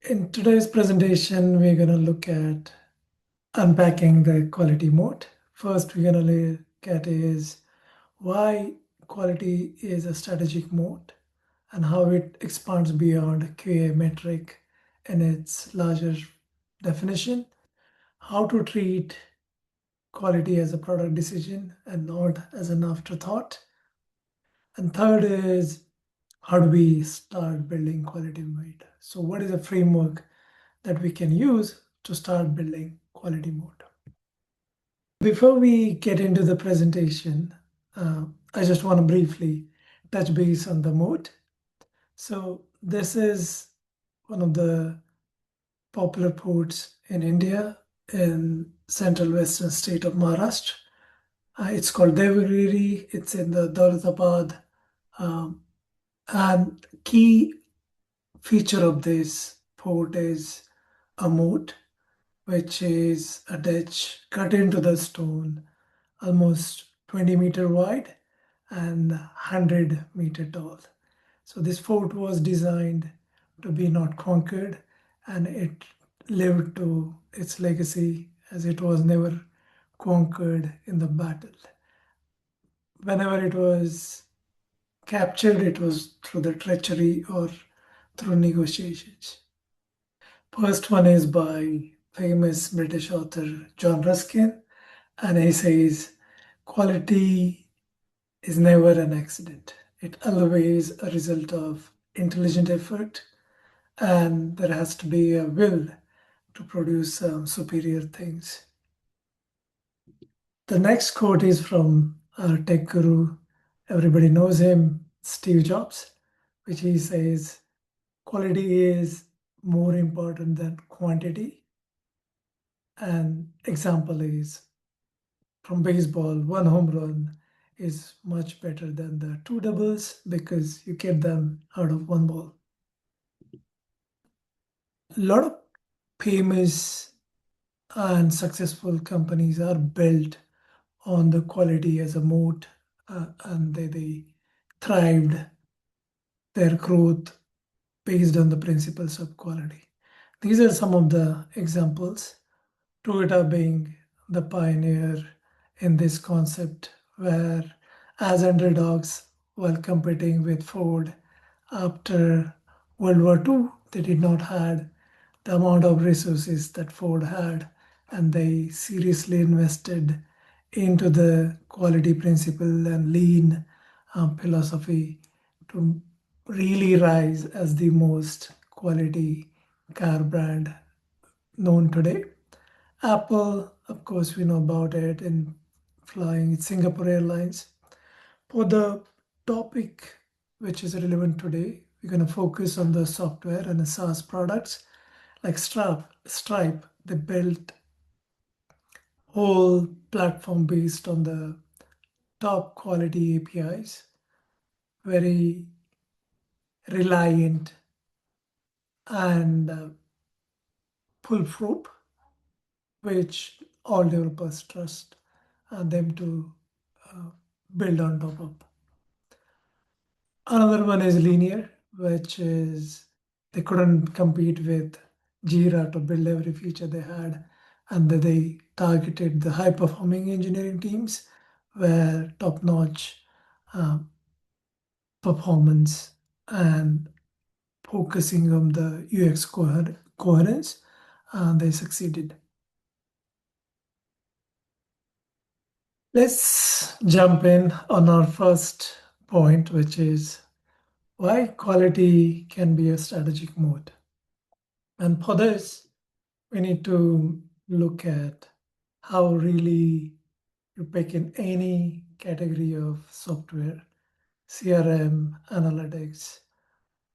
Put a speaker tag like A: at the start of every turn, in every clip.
A: In today's presentation, we're going to look at unpacking the quality moat. First, we're going to look at is why quality is a strategic moat and how it expands beyond QA metric in its larger definition, how to treat quality as a product decision and not as an afterthought. And third is how do we start building quality moat? So what is a framework that we can use to start building quality mode. Before we get into the presentation, I just want to briefly touch base on the mode. So this is one of the popular ports in India in central western state of Maharashtra. It's called Devagiri. It's in the Daulatabad. Um, and key feature of this port is a moat which is a ditch cut into the stone, almost 20-meter wide and 100-meter tall. So this fort was designed to be not conquered, and it lived to its legacy as it was never conquered in the battle. Whenever it was captured, it was through the treachery or through negotiations. First one is by famous British author John Ruskin, and he says, quality is never an accident. It always a result of intelligent effort, and there has to be a will to produce superior things. The next quote is from our tech guru. Everybody knows him, Steve Jobs, which he says, quality is more important than quantity. An example is from baseball, one home run is much better than the two doubles because you get them out of one ball. A lot of famous and successful companies are built on the quality as a moat, and they thrived their growth based on the principles of quality. These are some of the examples. Toyota being the pioneer in this concept, where as underdogs while competing with Ford after World War II, they did not had the amount of resources that Ford had, and they seriously invested into the quality principle and lean philosophy to really rise as the most quality car brand known today. Apple, of course, we know about it in flying Singapore Airlines. For the topic which is relevant today, we're going to focus on the software and the SaaS products like Stripe. They built whole platform based on the top quality APIs, very reliant and foolproof, which all developers trust them to uh, build on top of. Another one is linear, which is they couldn't compete with Jira to build every feature they had, and they targeted the high performing engineering teams where top notch uh, performance and focusing on the UX coherence, they succeeded. Let's jump in on our first point, which is why quality can be a strategic mode. And for this, we need to look at how really you pick in any category of software, CRM, analytics,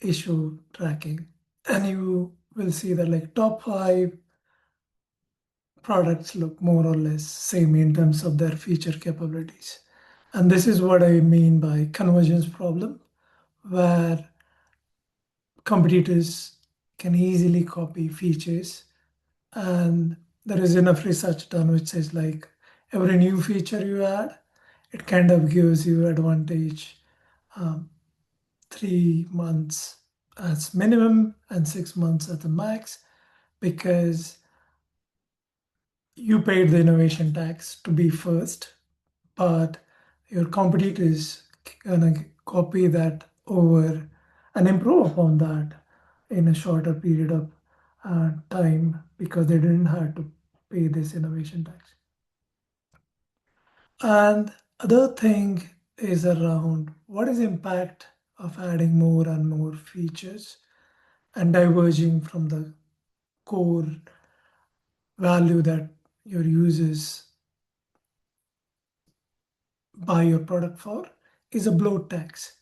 A: issue tracking, and you will see that like top five products look more or less same in terms of their feature capabilities. And this is what I mean by convergence problem, where competitors can easily copy features, and there is enough research done which says like every new feature you add, it kind of gives you advantage 3 months as minimum and 6 months at the max because you paid the innovation tax to be first, but your competitors gonna copy that over and improve upon that in a shorter period of time because they didn't have to pay this innovation tax. And other thing is around what is the impact of adding more and more features and diverging from the core value that your users buy your product for is a bloat tax.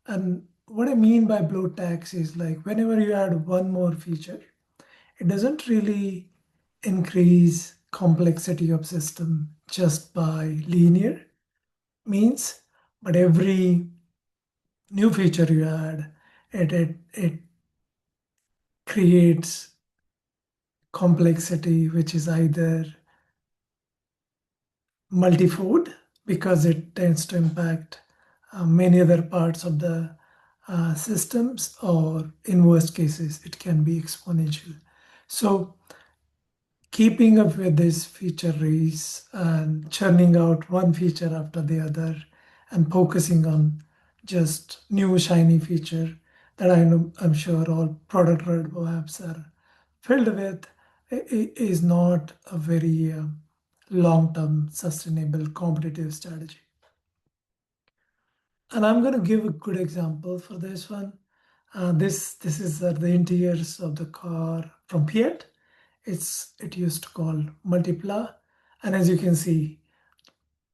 A: And what I mean by bloat tax is like whenever you add one more feature, it doesn't really increase complexity of system just by linear means, but every new feature you add, it creates complexity which is either multifold because it tends to impact many other parts of the systems, or in worst cases, it can be exponential. So keeping up with this feature race and churning out one feature after the other and focusing on just new shiny feature that I'm sure all product roadmaps are filled with is not a very long-term sustainable competitive strategy. And I'm going to give a good example for this one. This is the interiors of the car from Fiat. It used to call Multipla, and as you can see,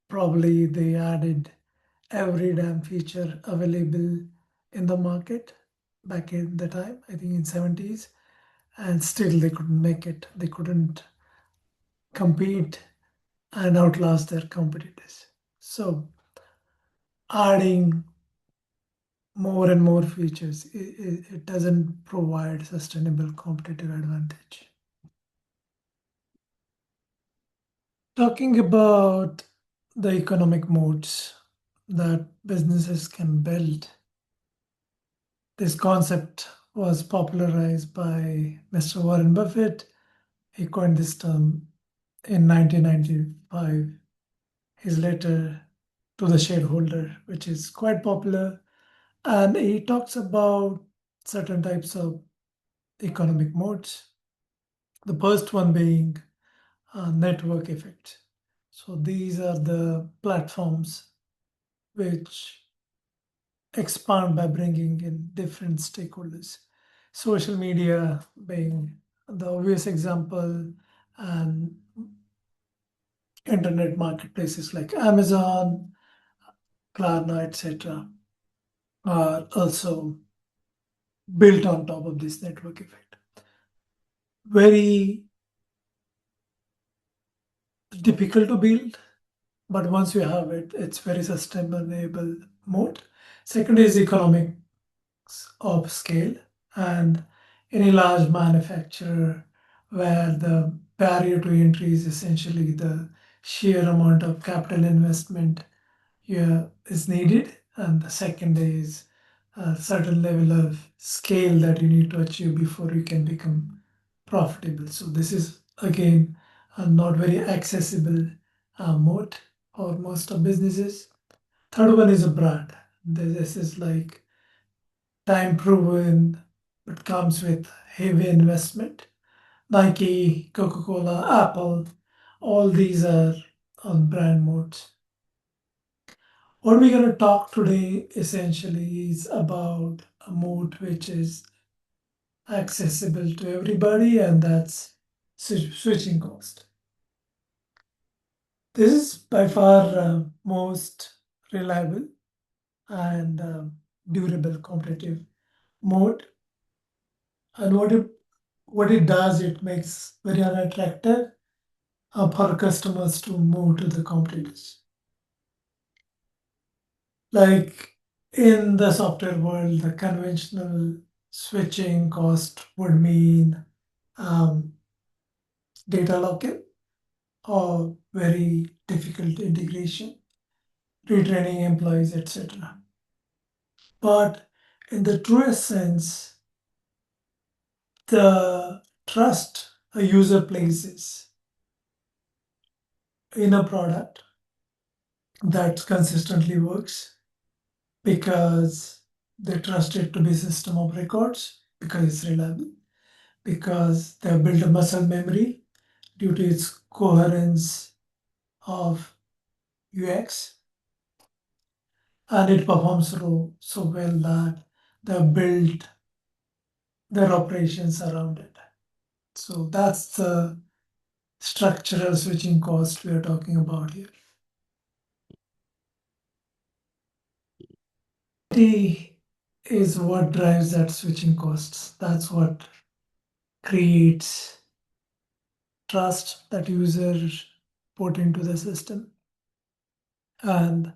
A: probably they added every damn feature available in the market back in the time. I think in 70s, and still they couldn't make it. They couldn't compete and outlast their competitors. So adding more and more features, it doesn't provide sustainable competitive advantage. Talking about the economic moats that businesses can build, this concept was popularized by Mr. Warren Buffett. He coined this term in 1995, his letter to the shareholder, which is quite popular. And he talks about certain types of economic moats. The first one being network effect. So these are the platforms which expand by bringing in different stakeholders. Social media being the obvious example, and internet marketplaces like Amazon, Klarna, etc., are also built on top of this network effect. Very difficult to build, but once you have it, it's very sustainable mode. Second is economics of scale, and any large manufacturer where the barrier to entry is essentially the sheer amount of capital investment is needed, and the second is a certain level of scale that you need to achieve before you can become profitable. So this is again a not very accessible mode for most of businesses. Third one is a brand. This is like time proven, but comes with heavy investment. Nike, Coca-Cola, Apple, all these are on brand modes. What we're going to talk today essentially is about a mode which is accessible to everybody, and that's switching cost. This is by far most reliable and durable competitive mode. And what it does, it makes very unattractive for customers to move to the competitors. Like in the software world, the conventional switching cost would mean um, data lock-in or very difficult integration, retraining employees, etc. But in the truest sense, The trust a user places in a product that consistently works because they trust it to be system of records because it's reliable, because they have built a muscle memory due to its coherence of UX, and it performs so well that they have built their operations around it. So that's the structural switching cost we are talking about here. T is what drives that switching costs. That's what creates trust that users put into the system. And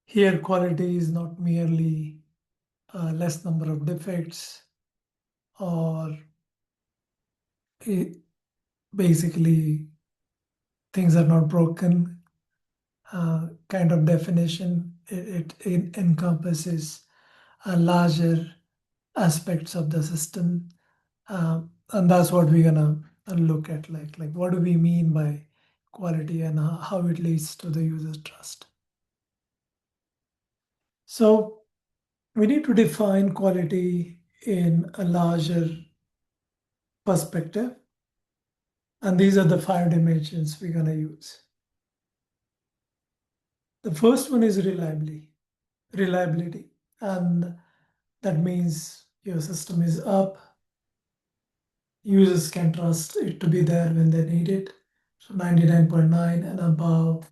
A: here, quality is not merely a less number of defects or basically things are not broken kind of definition. It encompasses a larger aspects of the system, and that's what we're gonna look at. Like what do we mean by quality and how it leads to the user trust. So we need to define quality in a larger perspective, and these are the 5 dimensions we're gonna use. The first one is reliability, and that means your system is up. Users can trust it to be there when they need it. So 99.9 and above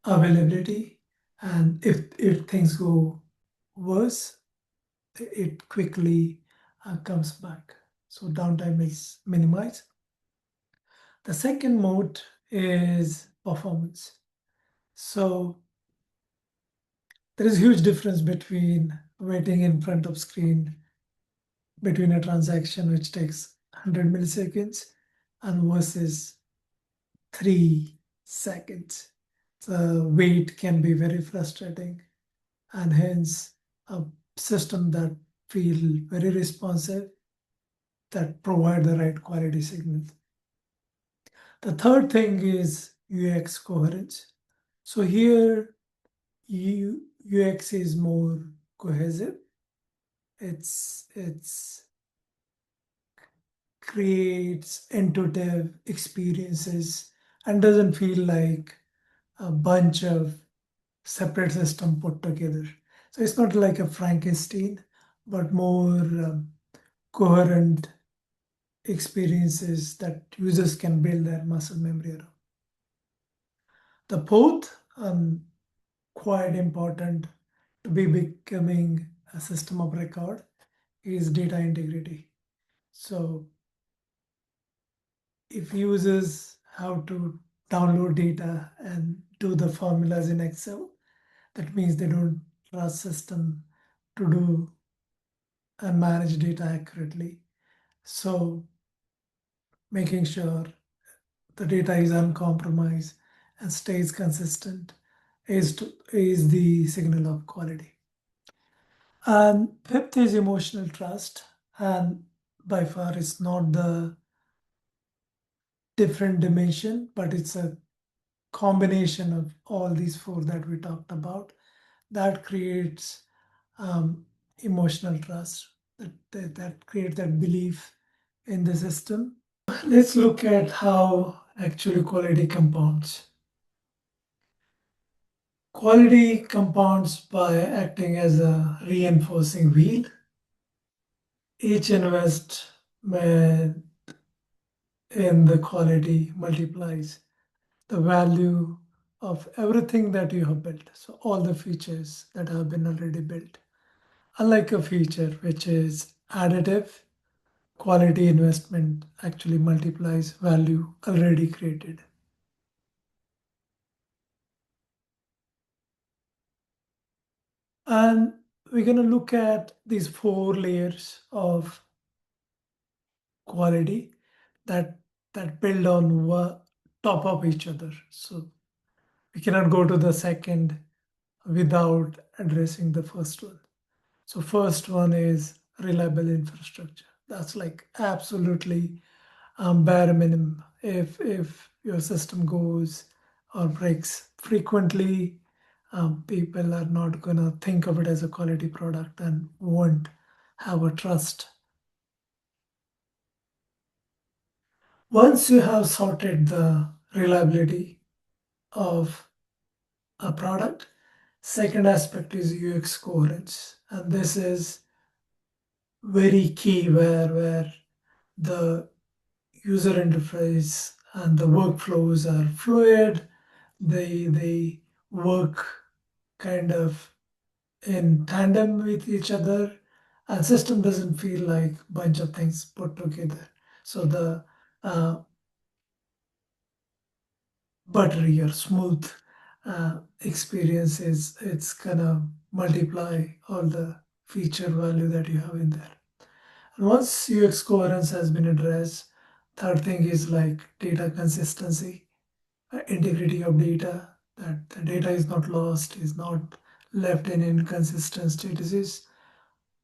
A: availability. And if things go worse, it quickly comes back. So downtime is minimized. The second mode is performance. So there is huge difference between waiting in front of screen between a transaction which takes 100 milliseconds and versus 3 seconds. The wait can be very frustrating, and hence a system that feel very responsive, that provide the right quality signal. The third thing is UX coherence. So here UX is more cohesive. It's creates intuitive experiences and doesn't feel like a bunch of separate system put together. So it's not like a Frankenstein, but more coherent experiences that users can build their muscle memory around. The fourth, quite important to be becoming a system of record, is data integrity. So if users have to download data and do the formulas in Excel, that means they don't trust system to do and manage data accurately. So making sure the data is uncompromised and stays consistent is the signal of quality. And fifth is emotional trust, and by far it's not the different dimension, but it's a combination of all these four that we talked about that creates emotional trust, that creates that belief in the system. Let's look at how actually quality compounds. Quality compounds by acting as a reinforcing wheel. Each investment in the quality multiplies the value of everything that you have built. So all the features that have been already built. Unlike a feature which is additive, quality investment actually multiplies value already created. And we're going to look at these 4 layers of quality that build on top of each other. So we cannot go to the second without addressing the first one. So first one is reliable infrastructure. That's like absolutely bare minimum. If your system goes or breaks frequently, people are not gonna think of it as a quality product and won't have a trust. Once you have sorted the reliability of a product, second aspect is UX coherence, and this is very key where the user interface and the workflows are fluid. They work kind of in tandem with each other, and system doesn't feel like bunch of things put together. So the uh, buttery or smooth experience is it's gonna multiply all the feature value that you have in there. And once UX coherence has been addressed, third thing is like data consistency, integrity of data, that the data is not lost, is not left in inconsistent statuses.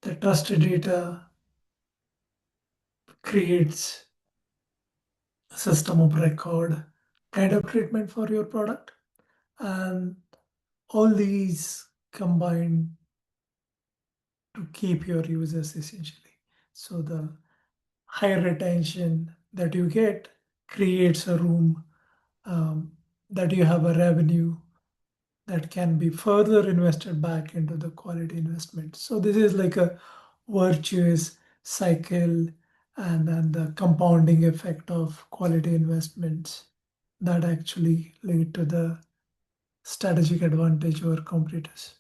A: The trusted data creates a system of record kind of treatment for your product. And all these combine to keep your users essentially. So the higher retention that you get creates a room um, that you have a revenue that can be further invested back into the quality investment. So this is like a virtuous cycle and the compounding effect of quality investments that actually lead to the strategic advantage over competitors.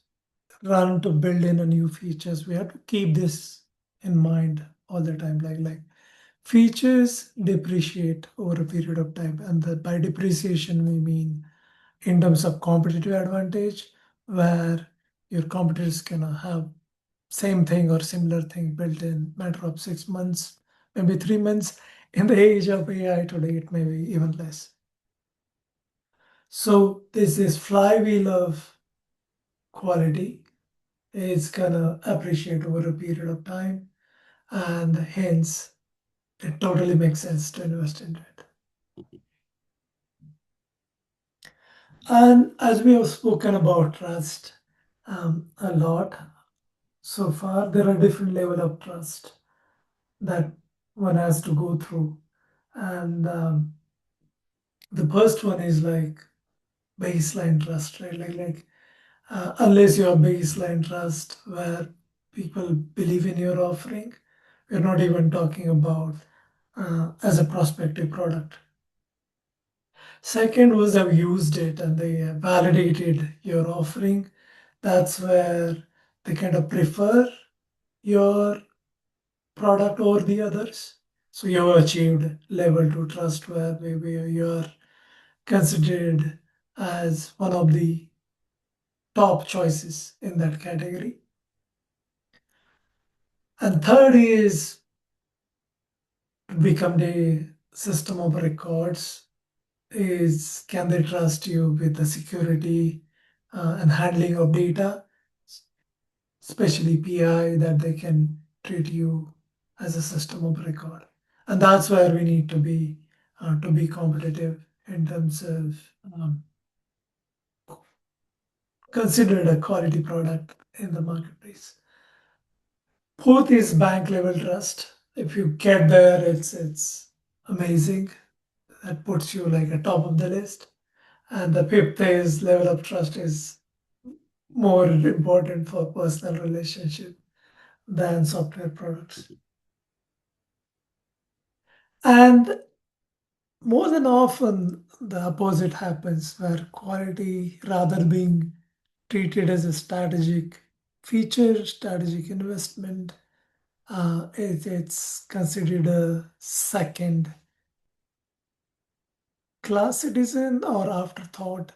A: Rather to build in a new features, we have to keep this in mind all the time. Like features depreciate over a period of time, and by depreciation we mean in terms of competitive advantage, where your competitors can have same thing or similar thing built in matter of 6 months, maybe 3 months. In the age of AI today, it may be even less. So this flywheel of quality is gonna appreciate over a period of time, and hence it totally makes sense to invest in it. And as we have spoken about trust a lot so far, there are different level of trust that one has to go through, and the first one is like baseline trust, right? Unless you have baseline trust where people believe in your offering, we're not even talking about as a prospective product. Second was I've used it and they have validated your offering. That's where they kind of prefer your product over the others. So you have achieved level two trust where maybe you're considered as one of the top choices in that category. And third is to become the system of records is can they trust you with the security and handling of data, especially PI, that they can treat you as a system of record. And that's where we need to be competitive in terms of considered a quality product in the marketplace. Fourth is bank level trust. If you get there, it's amazing. That puts you like a top of the list. And the fifth is level of trust is more important for personal relationship than software products. And more than often, the opposite happens where quality, rather being treated as a strategic feature, strategic investment, it's considered a second class citizen or afterthought.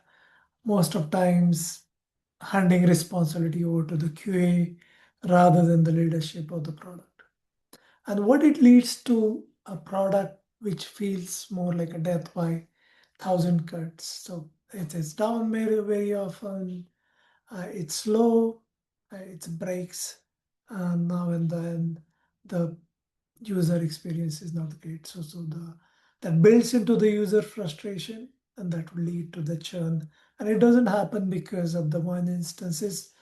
A: Most of times, handing responsibility over to the QA rather than the leadership of the product. And what it leads to a product which feels more like a death by thousand cuts. So it is down very often. It's slow. It breaks now and then. The user experience is not great. So the that builds into the user frustration, and that will lead to the churn. And it doesn't happen because of the one instances,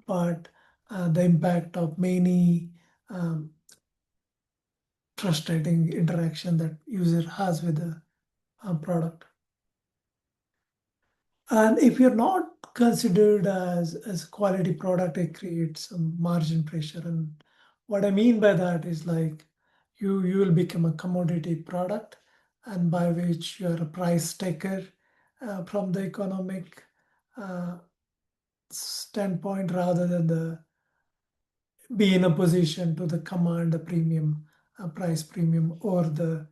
A: but the impact of many um, frustrating interaction that user has with the product. And if you're not considered as a quality product, it creates some margin pressure. And what I mean by that is like you will become a commodity product, and by which you are a price taker from the economic uh, standpoint, rather than the be in a position to the command a premium, a price premium over the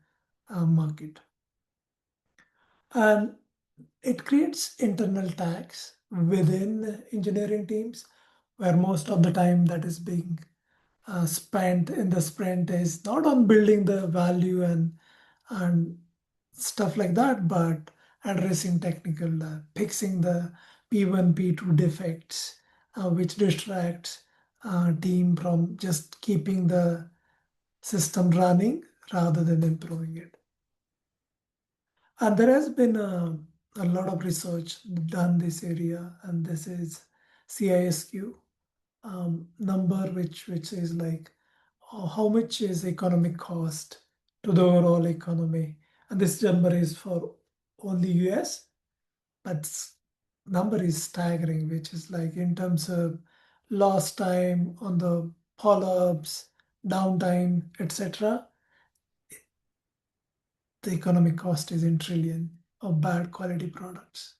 A: market. And it creates internal tax within engineering teams, where most of the time that is being spent in the sprint is not on building the value and stuff like that, but addressing technical, fixing the P1, P2 defects, which distracts team from just keeping the system running rather than improving it. And there has been a lot of research done this area, and this is CISQ number, which is like how much is economic cost to the overall economy, and this number is for only US, but number is staggering, which is like in terms of lost time on the follow-ups, downtime, etc. The economic cost is in trillion of bad quality products.